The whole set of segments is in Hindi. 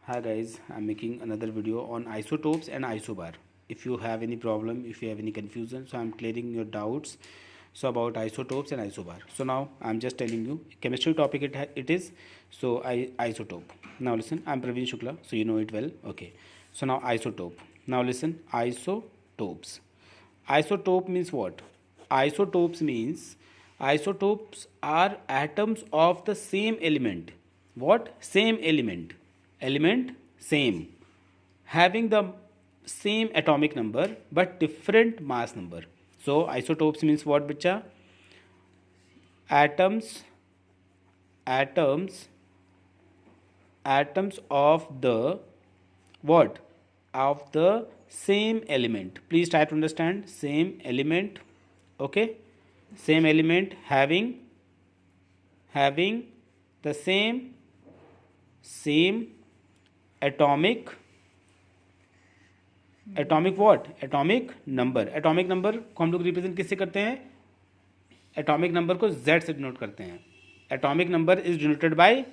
Hi guys, I'm making another video on isotopes and isobar. If you have any problem, if you have any confusion, so I'm clearing your doubts so about isotopes and isobar. So now I'm just telling you chemistry topic it is. So isotope. Now listen, I'm Praveen Shukla, so you know it well. Okay. So now isotope. Now listen, isotopes. Isotope means what? Isotopes are atoms of the same element. What? Same element. Element same. Having the same atomic number but different mass number. So isotopes means what, bacha? Atoms atoms atoms of the what? Of the same element. Please try to understand. Same element. Okay, same element having the same atomic what? Atomic number को हम लोग रिप्रेजेंट किससे करते हैं? एटॉमिक नंबर को z से डिनोट करते हैं. Atomic number is denoted by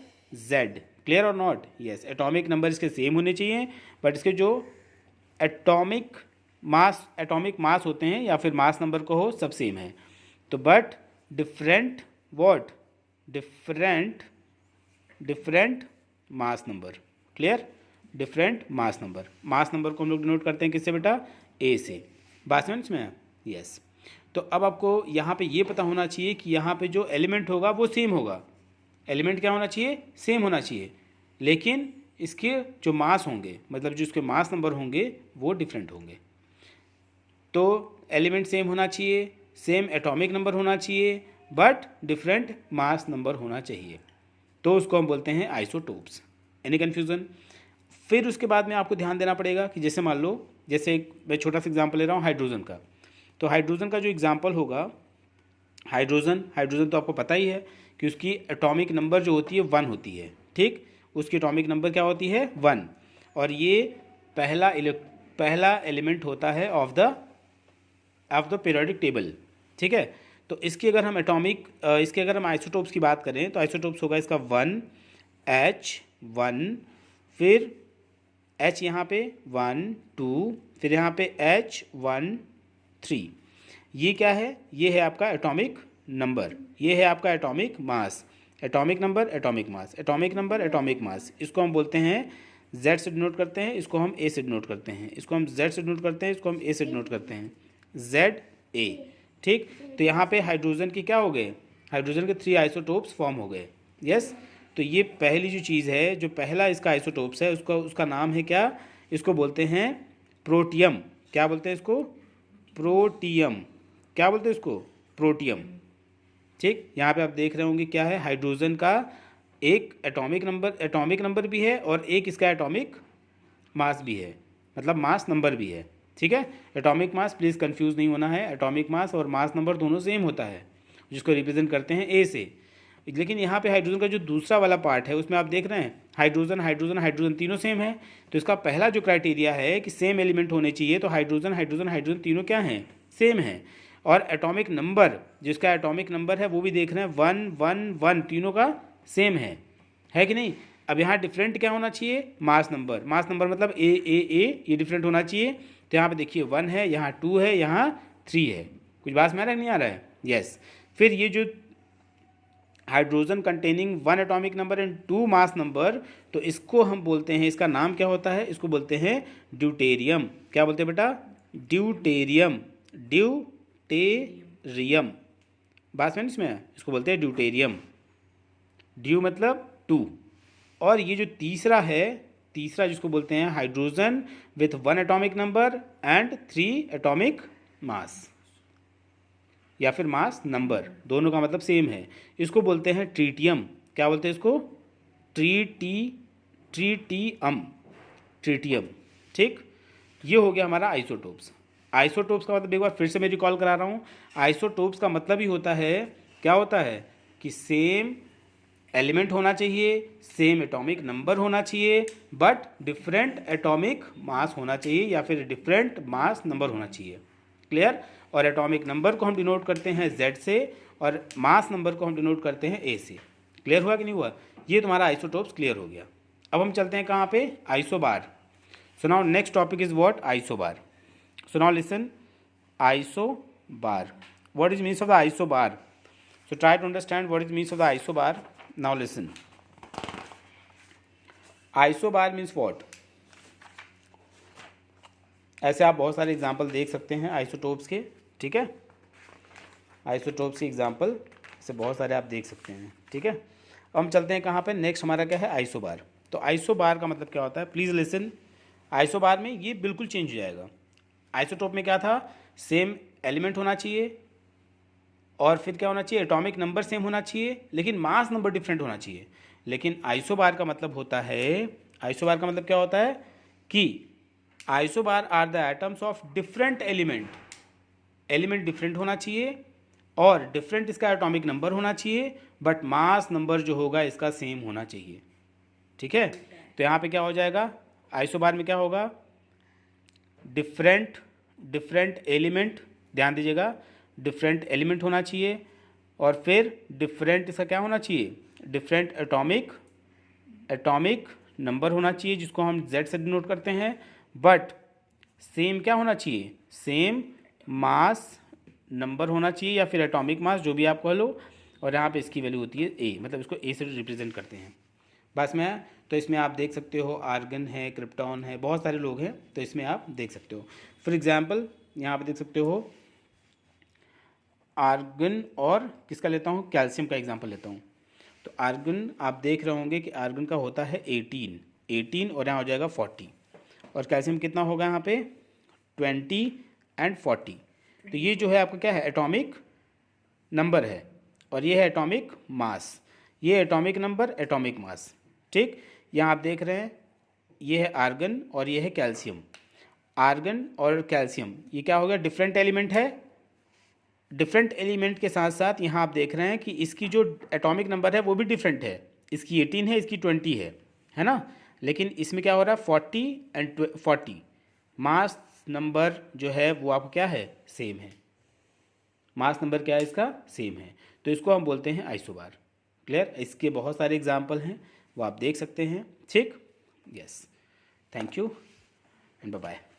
z. Clear और नॉट? यस. एटॉमिक नंबर इसके सेम होने चाहिए बट इसके जो एटॉमिक मास होते हैं या फिर मास नंबर को हो सब सेम है. तो but different what? Different mass number. Clear? Different mass number को हम लोग डिनोट करते हैं किससे बेटा? ए से. बात समझ में? यस. तो अब आपको यहाँ पे ये पता होना चाहिए कि यहाँ पे जो एलिमेंट होगा वो सेम होगा. एलिमेंट क्या होना चाहिए? सेम होना चाहिए. लेकिन इसके जो मास होंगे, मतलब जो इसके मास नंबर होंगे वो डिफरेंट होंगे. तो एलिमेंट सेम होना चाहिए, सेम एटॉमिक नंबर होना चाहिए बट डिफरेंट मास नंबर होना चाहिए. तो उसको हम बोलते हैं आइसोटोप्स. Any confusion? फिर उसके बाद में आपको ध्यान देना पड़ेगा कि जैसे मान लो, जैसे मैं छोटा सा एग्जांपल ले रहा हूँ हाइड्रोजन का. तो हाइड्रोजन का जो एग्जांपल होगा, हाइड्रोजन तो आपको पता ही है कि उसकी एटॉमिक नंबर जो होती है 1 होती है. ठीक, उसकी एटॉमिक नंबर क्या होती है? 1. और ये पहला एलिमेंट होता है ऑफ द पीरियोडिक टेबल. ठीक है. तो इसकी अगर हम आइसोटोप्स की बात करें तो आइसोटोप्स होगा इसका 1H1, फिर H यहाँ पे 1 2, फिर यहाँ पे H1 3. ये क्या है? ये है आपका एटॉमिक नंबर, ये है आपका atomic mass. Atomic number, atomic mass, atomic number, atomic mass. इसको हम बोलते हैं Z से डिनोट करते हैं, इसको हम A से डिनोट करते हैं, इसको हम Z से डिनोट करते हैं, इसको हम A से डिनोट करते हैं. ZA. ठीक. तो यहाँ पे हाइड्रोजन के क्या हो गए? हाइड्रोजन के 3 आइसोटोप्स फॉर्म हो गए. यस. तो ये पहली जो चीज़ है, जो पहला इसका आइसोटोप्स है उसका नाम है क्या? इसको बोलते हैं प्रोटियम. क्या बोलते हैं इसको? प्रोटियम. क्या बोलते हैं इसको? प्रोटियम. ठीक. यहाँ पे आप देख रहे होंगे क्या है? हाइड्रोजन का एक एटॉमिक नंबर भी है और एक इसका एटॉमिक मास भी है, मतलब मास नंबर भी है. ठीक है. एटॉमिक मास, प्लीज़ कंफ्यूज नहीं होना है. एटॉमिक मास और मास नंबर दोनों सेम होता है, जिसको रिप्रेजेंट करते हैं ए से. लेकिन यहाँ पे हाइड्रोजन का जो दूसरा वाला पार्ट है उसमें आप देख रहे हैं हाइड्रोजन तीनों सेम है. तो इसका पहला जो क्राइटेरिया है कि सेम एलिमेंट होने चाहिए, तो हाइड्रोजन तीनों क्या हैं? सेम हैं. और एटॉमिक नंबर, जिसका एटॉमिक नंबर है वो भी देख रहे हैं 1 1 1, तीनों का सेम है कि नहीं? अब यहाँ डिफरेंट क्या होना चाहिए? मास नंबर मतलब ए, ये डिफरेंट होना चाहिए. तो यहाँ पे देखिए 1 है, यहाँ 2 है, यहाँ 3 है. कुछ बात में नहीं आ रहा है? यस. फिर ये जो hydrogen containing 1 atomic number and 2 mass number, तो इसको हम बोलते हैं, इसका नाम क्या होता है? इसको बोलते हैं ड्यूटेरियम. क्या बोलते हैं बेटा? ड्यूटेरियम. बात में इसमें इसको बोलते हैं ड्यूटेरियम. ड्यू मतलब 2. और ये जो तीसरा जिसको बोलते हैं hydrogen with 1 atomic number and 3 atomic mass या फिर मास नंबर, दोनों का मतलब सेम है. इसको बोलते हैं ट्रीटियम. क्या बोलते हैं इसको? ट्रीटियम. ठीक. ये हो गया हमारा आइसोटोप्स. आइसोटोप्स का मतलब एक बार फिर से मैं रिकॉल करा रहा हूँ. आइसोटोप्स का मतलब ही होता है, क्या होता है? कि सेम एलिमेंट होना चाहिए, सेम एटॉमिक नंबर होना चाहिए बट डिफरेंट एटॉमिक मास होना चाहिए या फिर डिफरेंट मास नंबर होना चाहिए. क्लियर? और एटॉमिक नंबर को हम डिनोट करते हैं Z से और मास नंबर को हम डिनोट करते हैं A से. क्लियर हुआ कि नहीं हुआ? ये तुम्हारा आइसोटोप्स क्लियर हो गया. अब हम चलते हैं कहाँ पे, isobar. So now next topic is what, isobar. So now listen, isobar, what is means of the isobar. So try to understand what is means of the isobar. Now listen, isobar means what. ऐसे आप बहुत सारे एग्जाम्पल देख सकते हैं आइसोटोप्स के, ठीक है, आइसोटोप्स के एग्जाम्पल से बहुत सारे आप देख सकते हैं, ठीक है। अब हम चलते हैं कहाँ पे, नेक्स्ट हमारा क्या है, आइसोबार। तो आइसोबार का मतलब क्या होता है, प्लीज़ लिसन। आइसोबार में ये बिल्कुल चेंज हो जाएगा। आइसोटोप में क्या था, सेम एलिमेंट होना चाहिए, और फिर क्या होना चाहिए, एटॉमिक नंबर सेम होना चाहिए, लेकिन मास नंबर डिफरेंट होना चाहिए। लेकिन आइसोबार का मतलब होता है, आइसोबार का मतलब क्या होता है कि isobar are the atoms of different element, element different होना चाहिए और डिफरेंट इसका एटॉमिक नंबर होना चाहिए, बट मास नंबर जो होगा इसका सेम होना चाहिए, ठीक है। तो यहाँ पे क्या हो जाएगा, आइसोबार में क्या होगा, डिफरेंट एलिमेंट, ध्यान दीजिएगा, डिफरेंट एलिमेंट होना चाहिए, और फिर डिफरेंट इसका क्या होना चाहिए, डिफरेंट एटॉमिक नंबर होना चाहिए, जिसको हम Z से डिनोट करते हैं, बट सेम क्या होना चाहिए, सेम मास नंबर होना चाहिए, या फिर एटॉमिक मास, जो भी आप कह लो। और यहाँ पे इसकी वैल्यू होती है A, मतलब इसको A से रिप्रेजेंट करते हैं। बस में तो इसमें आप देख सकते हो आर्गन है, क्रिप्टॉन है, बहुत सारे लोग हैं, तो इसमें आप देख सकते हो। फॉर एग्जांपल यहाँ पे देख सकते हो आर्गन, और किसका लेता हूँ, कैल्शियम का एग्जांपल लेता हूँ। तो आर्गन आप देख रहे होंगे कि आर्गन का होता है 18 और यहाँ हो जाएगा 40, और कैल्शियम कितना होगा यहाँ पे 20 एंड 40। तो ये जो है आपका क्या है, एटॉमिक नंबर है, और ये है एटॉमिक मास, ये एटॉमिक नंबर, एटॉमिक मास, ठीक। यहाँ आप देख रहे हैं ये है आर्गन और ये है कैल्शियम। आर्गन और कैल्शियम ये क्या हो गया, डिफरेंट एलिमेंट है। डिफरेंट एलिमेंट के साथ साथ यहाँ आप देख रहे हैं कि इसकी जो एटॉमिक नंबर है वो भी डिफरेंट है, इसकी 18 है, इसकी 20 है ना। लेकिन इसमें क्या हो रहा है 40 एंड 40, मास नंबर जो है वो आपको क्या है, सेम है, मास नंबर क्या है इसका, सेम है। तो इसको हम बोलते हैं आइसोबार। क्लियर, इसके बहुत सारे एग्जाम्पल हैं, वो आप देख सकते हैं, ठीक। Yes, thank you and bye bye.